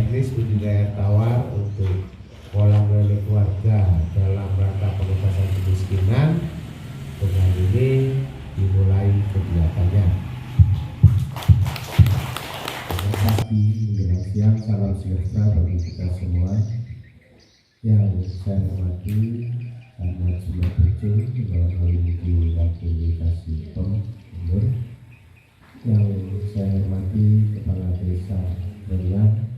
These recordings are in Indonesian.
teknis budidaya tawar untuk kolam lele keluarga dalam rangka pengentasan kemiskinan. Dengan ini dimulai kegiatannya. Terima kasih, menjelang siang, salam sejahtera bagi kita semua. Yang saya hormati Ahmad Sumarjo dalam hal ini di Komunikasi Gubernur. Yang saya hormati Kepala Desa Renang.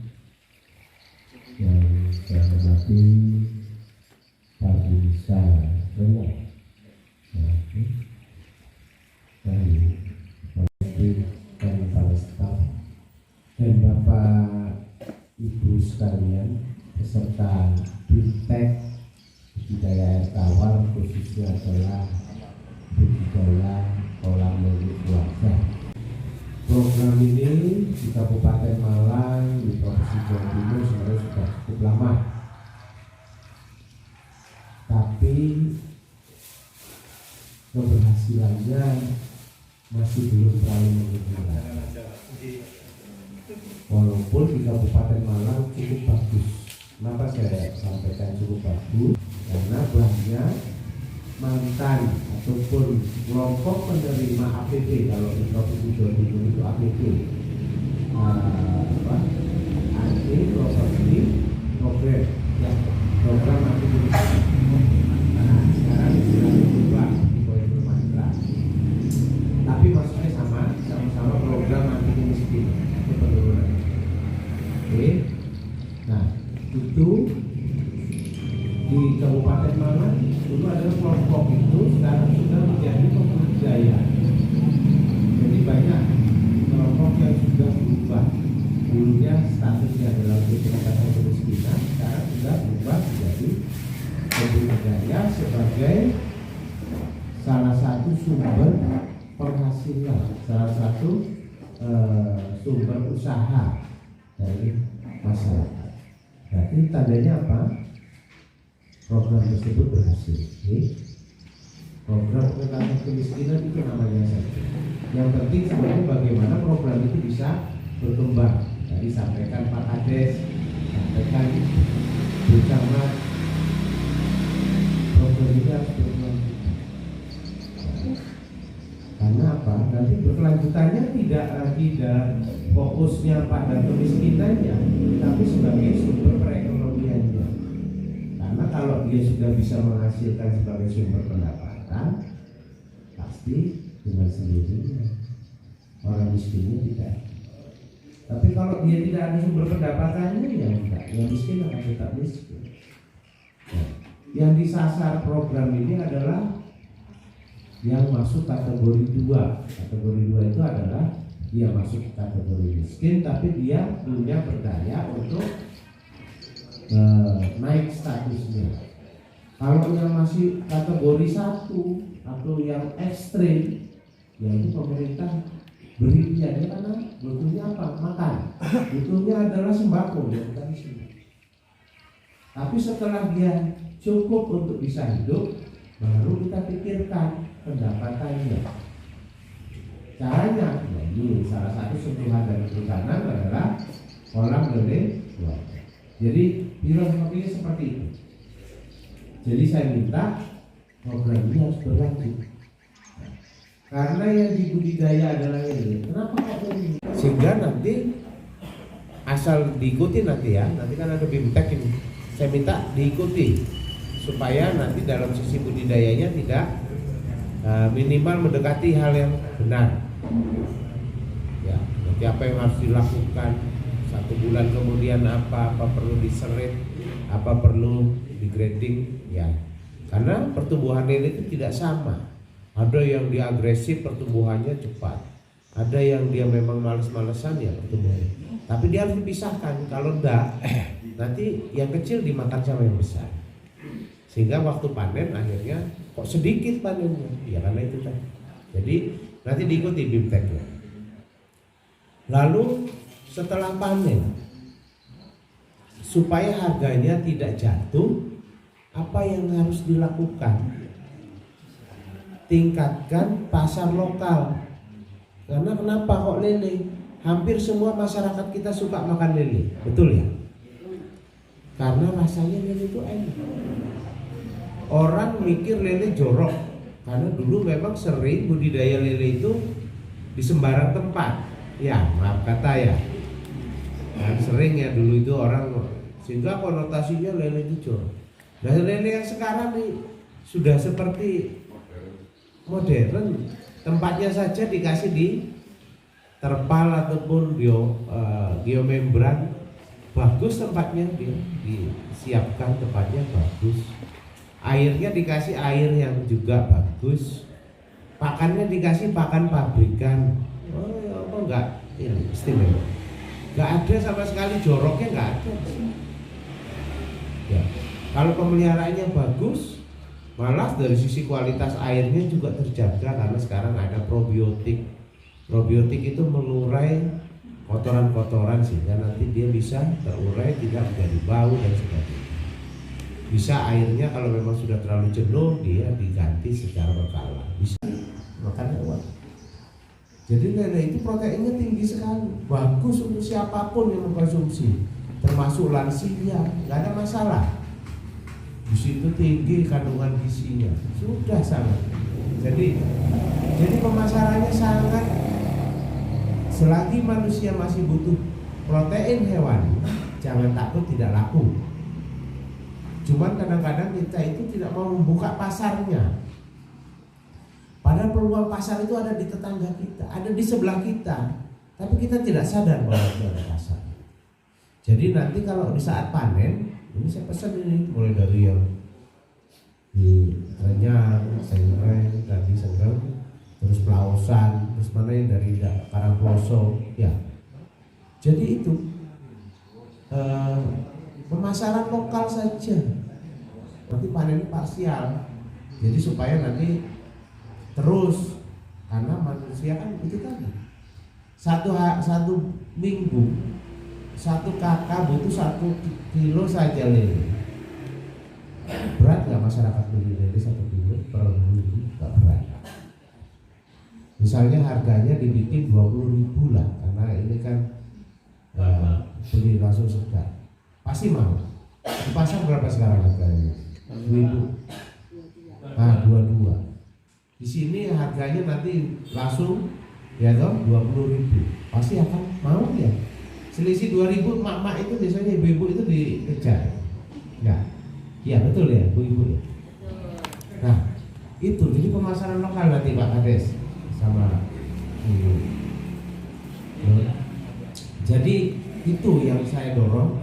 Yang saya hormati Pak Bisa Renang. Dan para staf dan Bapak Ibu sekalian peserta BIMTEK budidaya air tawar, khususnya adalah budidaya kolam lele keluarga. Program ini di Kabupaten Malang di Provinsi Jawa Timur sebenarnya sudah cukup lama, tapi keberhasilannya masih belum terlalu menguntungkan. Walaupun di Kabupaten Malang cukup bagus. Kenapa saya sampaikan cukup bagus? Karena banyak mantan ataupun kelompok penerima APD, kalau di Provinsi Jawa Timur itu APD, APD properti program, ya, program APD. Nah, sekarang sudah berubah di poin bermantra. Tapi maksudnya sama-sama program anti miskin itu penurunan. Oke, nah itu di Kabupaten Malang dulu adalah kelompok itu, sekarang sudah menjadi pembudidaya. Jadi banyak kelompok yang sudah berubah. Dulunya statusnya adalah pengentasan kemiskinan, sekarang sudah berubah menjadi pembudidaya sebagai salah satu sumber penghasilan, salah satu sumber usaha dari masyarakat. Berarti tandanya apa? Program tersebut berhasil. Program pengentasan kemiskinan itu namanya saja. Yang penting sebenarnya bagaimana program itu bisa berkembang. Tadi sampaikan Pak Kades, sampaikan Bu Camat, program ini harus berkelanjutan. Karena apa? Nanti berkelanjutannya tidak lagi fokusnya pada kemiskinannya, tapi sebagai sumber perekonomiannya. Karena kalau dia sudah bisa menghasilkan sebagai sumber pendapatan, pasti dengan sendirinya orang miskinnya tidak. Tapi kalau dia tidak ada sumber pendapatannya, ya enggak, yang miskin akan tetap miskin. Nah, yang disasar program ini adalah yang masuk kategori 2. Kategori 2 itu adalah dia masuk kategori miskin, tapi dia punya berdaya untuk naik statusnya. Kalau yang masih kategori 1 atau yang ekstrim, yaitu pemerintah beri dia karena butuhnya apa? Makan. Butuhnya adalah sembako, ya bukan isi. Tapi setelah dia cukup untuk bisa hidup, baru kita pikirkan pendapatannya. Caranya, ya ini salah satu sentuhan dari perhutanan adalah kolam lele keluarga. Jadi filosofinya seperti itu. Jadi saya minta program ini harus berlanjut. Karena yang dibudidaya adalah ini. Kenapa kok ini? Sehingga nanti asal diikuti nanti ya. Nanti kan ada BIMTEK ini. Saya minta diikuti supaya nanti dalam sisi budidayanya tidak minimal mendekati hal yang benar. Ya, nanti apa yang harus dilakukan 1 bulan kemudian apa perlu diserit, apa perlu digrading ya. Karena pertumbuhan lele itu tidak sama. Ada yang dia agresif pertumbuhannya cepat, ada yang dia memang males-malesan ya pertumbuhannya. Tapi dia harus dipisahkan. Kalau enggak, nanti yang kecil dimakan sama yang besar. Sehingga waktu panen akhirnya kok sedikit panennya. Ya karena itu kan. Jadi nanti diikuti BIMTEK-nya. Lalu setelah panen, supaya harganya tidak jatuh, apa yang harus dilakukan? Tingkatkan pasar lokal. Karena kenapa kok lele? Hampir semua masyarakat kita suka makan lele, betul ya? Karena rasanya lele itu enak. Orang mikir lele jorok, karena dulu memang sering budidaya lele itu di sembarang tempat. Ya, maaf kata ya. Kan sering ya dulu itu orang, sehingga konotasinya lele itu jorok. Nah, lele yang sekarang nih sudah seperti modern, tempatnya saja dikasih di terpal ataupun geomembran, bagus tempatnya, disiapkan tempatnya bagus, airnya dikasih air yang juga bagus, pakannya dikasih pakan pabrikan. Oh ya, apa enggak ini istimewa, enggak ada sama sekali joroknya, enggak ada ya. Kalau pemeliharaannya bagus, malah dari sisi kualitas airnya juga terjaga, karena sekarang ada probiotik. Probiotik itu mengurai kotoran-kotoran sehingga nanti dia bisa terurai, tidak menjadi bau dan sebagainya. Bisa airnya kalau memang sudah terlalu jenuh, dia diganti secara berkala. Bisa makan lewat. Jadi lele itu proteinnya tinggi sekali, bagus untuk siapapun yang mengkonsumsi, termasuk lansia, nggak ada masalah. Di situ tinggi kandungan gizinya, sudah sangat. Jadi pemasarannya sangat. Selagi manusia masih butuh protein hewani, jangan takut tidak laku. Cuman kadang-kadang kita itu tidak mau membuka pasarnya. Padahal peluang pasar itu ada di tetangga kita, ada di sebelah kita, tapi kita tidak sadar bahwa itu ada pasar. Jadi nanti kalau di saat panen, ini saya pesan ini mulai dari yang di Renyang, Sengreng, tadi Sengreng, terus Pelausan, terus mana yang dari Karangploso, ya. Jadi itu pemasaran lokal saja. Nanti panen parsial, jadi supaya nanti terus, karena manusia kan itu tadi satu minggu satu kakak butuh 1 kilo saja lele. Berat nggak masyarakat beli lele 1 kilo per minggu? Nggak berat. Misalnya harganya dibikin 20.000 lah, karena ini kan beli langsung segar, pasti mau. Di pasar berapa sekarang harganya? 1.000. Nah, 22. Di sini harganya nanti langsung ya toh 20.000, pasti akan mau ya. Selisih 2.000, mak-mak itu biasanya ibu-ibu itu dikejar. Enggak. Iya betul ya, ibu-ibu ya. Nah, itu jadi pemasaran lokal nanti Pak Kades sama ibu. Jadi itu yang saya dorong.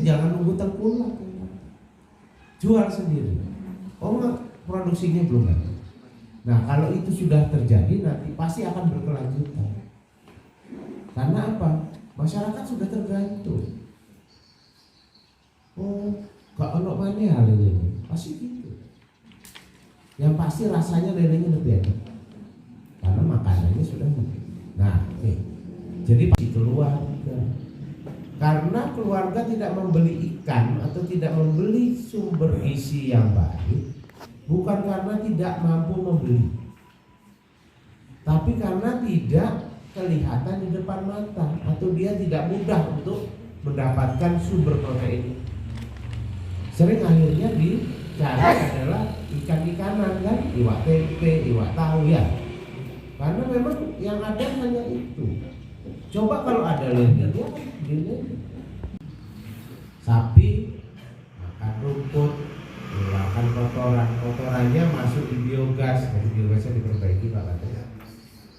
Jangan nunggu tengkulak, jual sendiri. Oh enggak, produksinya belum ada. Nah kalau itu sudah terjadi nanti pasti akan berkelanjutan. Karena apa? Masyarakat sudah tergantung. Oh, gak ono mana lele, pasti gitu. Yang pasti rasanya lelenya lebih enak, karena makanannya sudah. Nah, jadi pasti keluarga. Karena keluarga tidak membeli ikan atau tidak membeli sumber gizi yang baik, bukan karena tidak mampu membeli, tapi karena tidak kelihatan di depan mata atau dia tidak mudah untuk mendapatkan sumber protein. Sering akhirnya dicari adalah ikan-ikanan kan, iwak tempe, iwak tahu ya. Karena memang yang ada hanya itu. Coba kalau ada lele, dia kan lele. Sapi makan rumput, mengeluarkan kotorannya masuk di biogas, jadi biogasnya diperbaiki Pak katanya,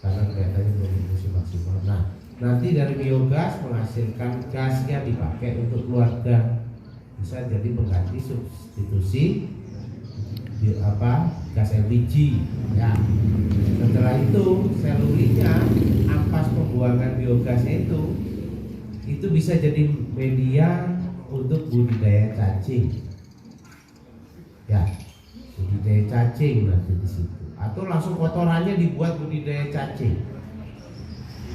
karena kelihatannya belum berfungsi maksimal. Nah, nanti dari biogas menghasilkan gasnya dipakai untuk keluarga, bisa jadi pengganti substitusi gas LPG ya. Setelah itu seluritnya, ampas pembuangan biogasnya itu bisa jadi media untuk budidaya cacing ya, budidaya cacing nanti di situ, atau langsung kotorannya dibuat budidaya cacing.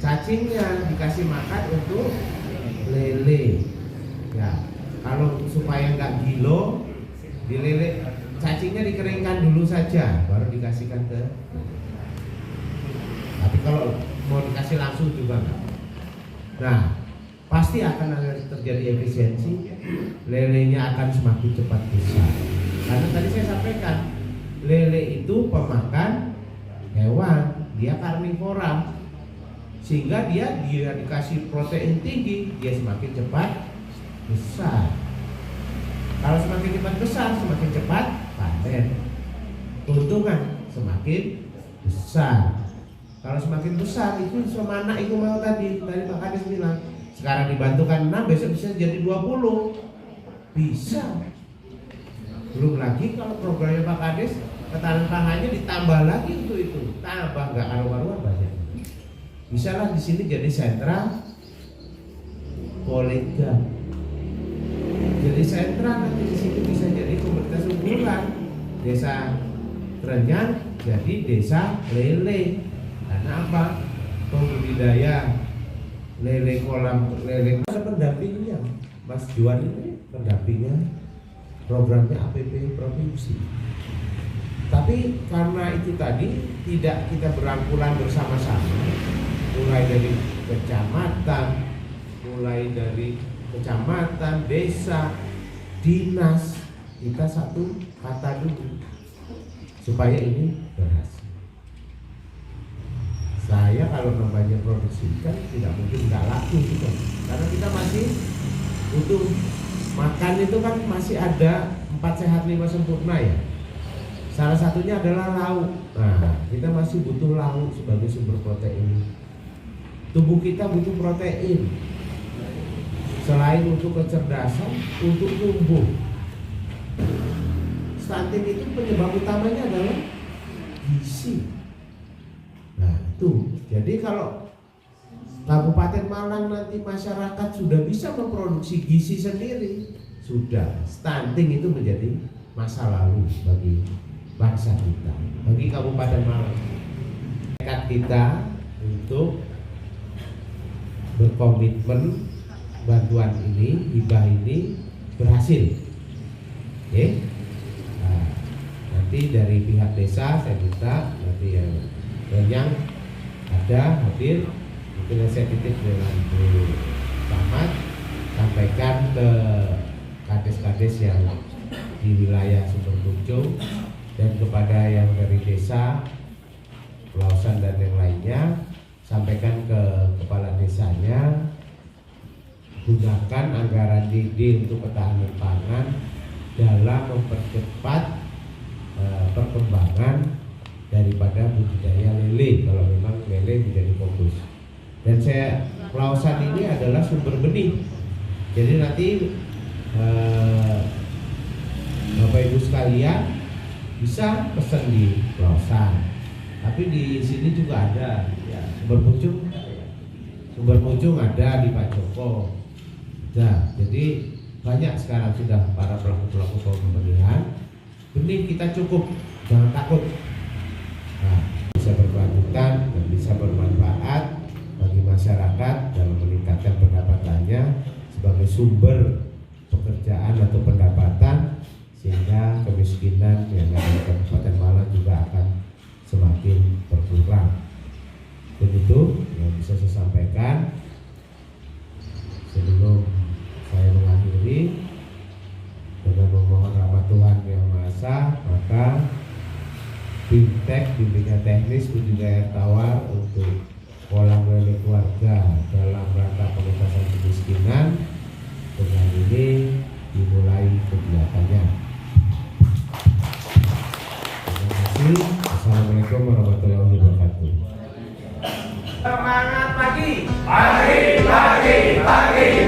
Cacingnya dikasih makan untuk lele ya. Kalau supaya nggak gilo, di lele cacingnya dikeringkan dulu saja, baru dikasihkan ke. Tapi kalau mau dikasih langsung juga enggak. Nah, pasti akan ada terjadi efisiensi, lelenya akan semakin cepat besar. Karena tadi saya sampaikan, lele itu pemakan hewan, dia karnivora, sehingga dia dikasih protein tinggi, dia semakin cepat besar. Kalau semakin cepat besar, semakin cepat panen, keuntungan semakin besar. Kalau semakin besar itu semana itu mau tadi Pak Kades bilang, sekarang dibantukan 6, besok bisa jadi 20, bisa. Belum lagi kalau programnya Pak Kades, ketahanan pangannya ditambah lagi untuk itu, tambah nggak karu-karuan banyak. Bisalah di sini jadi sentra kolega. Jadi sentra nanti di sini bisa jadi komunitas unggulan. Desa Trenyan jadi desa lele. Karena apa? Pembudidaya lele kolam lele. Ada pendampingnya, Mas Juan ini pendampingnya programnya APP provinsi. Tapi karena itu tadi tidak kita berangkulan bersama-sama, mulai dari kecamatan, desa, dinas, kita satu kata dulu supaya ini berhasil. Saya kalau namanya produksi ikan tidak mungkin nggak laku juga, karena kita masih butuh makan. Itu kan masih ada 4 sehat 5 sempurna ya. Salah satunya adalah lauk. Nah, kita masih butuh lauk sebagai sumber protein. Tubuh kita butuh protein. Selain untuk kecerdasan, untuk tumbuh. Stunting itu penyebab utamanya adalah gizi. Nah, itu. Jadi kalau Kabupaten Malang nanti masyarakat sudah bisa memproduksi gizi sendiri, sudah stunting itu menjadi masa lalu bagi bangsa kita, bagi Kabupaten Malang. Tekad kita untuk berkomitmen bantuan ini, hibah ini berhasil. Oke. Nah, nanti dari pihak desa saya minta nanti yang ada hadir, mungkin saya titip dengan Bu Camat, sampaikan ke kades-kades yang di wilayah Sumberpucung dan kepada yang dari desa Pelausan dan yang lainnya, sampaikan ke kepala desanya, gunakan anggaran DD untuk ketahanan pangan dalam mempercepat perkembangan daripada budidaya lele, kalau memang lele menjadi fokus. Dan Pelausan ini adalah sumber benih, jadi nanti Bapak Ibu sekalian bisa pesan di Pelausan, tapi di sini juga ada ya, Sumber Pucung ada di Pak Joko. Nah, jadi banyak sekarang sudah para pelaku-pelaku pembenihan. Benih kita cukup, jangan takut. Nah, bisa berkelanjutan dan bisa bermanfaat bagi masyarakat dalam meningkatkan pendapatannya sebagai sumber pekerjaan atau pendapatan, sehingga kemiskinan yang ada di Kabupaten Malang juga akan semakin berkurang. Dan itu yang bisa saya sampaikan. Sebelum saya mengakhiri dengan memohon rahmat Tuhan Yang Maha Esa, maka BIMTEK, bimbingan teknis budidaya tawar untuk kolam lele keluarga dalam rangka pengentasan kemiskinan, dengan ini dimulai kegiatannya. Terima kasih. Assalamualaikum warahmatullahi wabarakatuh. Semangat pagi, pagi, pagi, pagi.